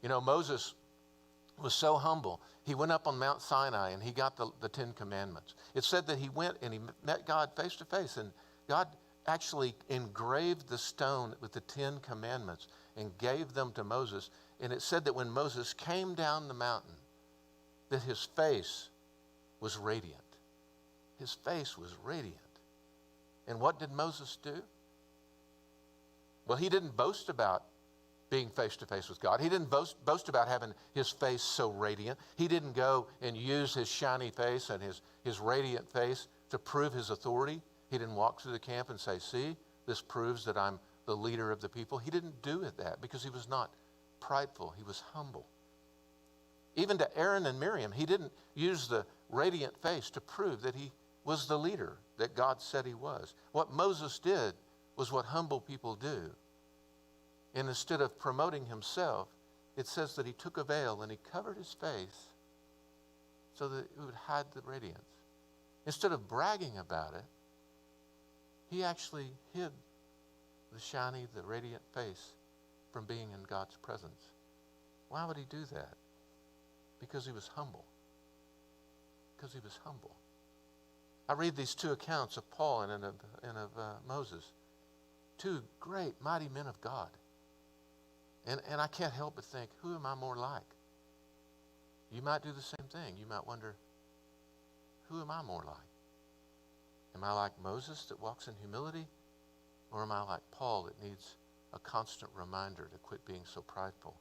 You know, Moses was so humble. He went up on Mount Sinai and he got the 10 Commandments. It said that he went and he met God face to face, and God actually engraved the stone with the 10 Commandments and gave them to Moses. And it said that when Moses came down the mountain, that his face was radiant. His face was radiant. And what did Moses do? Well, he didn't boast about being face to face with God. He didn't boast about having his face so radiant. He didn't go and use his shiny face and his radiant face to prove his authority. He didn't walk through the camp and say, see, this proves that I'm the leader of the people. He didn't do it that because he was not prideful. He was humble. Even to Aaron and Miriam, he didn't use the radiant face to prove that he was the leader that God said he was. What Moses did was what humble people do. And instead of promoting himself, it says that he took a veil and he covered his face so that it would hide the radiance. Instead of bragging about it, he actually hid the shiny, the radiant face from being in God's presence. Why would he do that? Because he was humble. Because he was humble. I read these two accounts of Paul and of Moses. Two great, mighty men of God. And I can't help but think, who am I more like? You might do the same thing. You might wonder, who am I more like? Am I like Moses that walks in humility? Or am I like Paul that needs a constant reminder to quit being so prideful?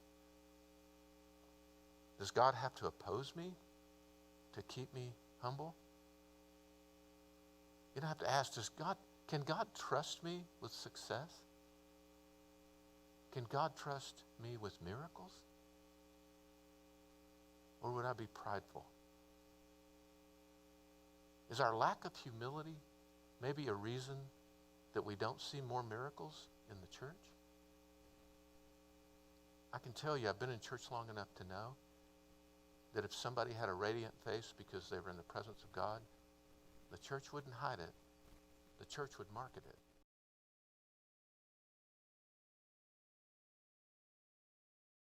Does God have to oppose me to keep me humble? You don't have to ask, can God trust me with success? Can God trust me with miracles? Or would I be prideful? Is our lack of humility maybe a reason that we don't see more miracles in the church? I can tell you, I've been in church long enough to know that if somebody had a radiant face because they were in the presence of God, the church wouldn't hide it. The church would market it.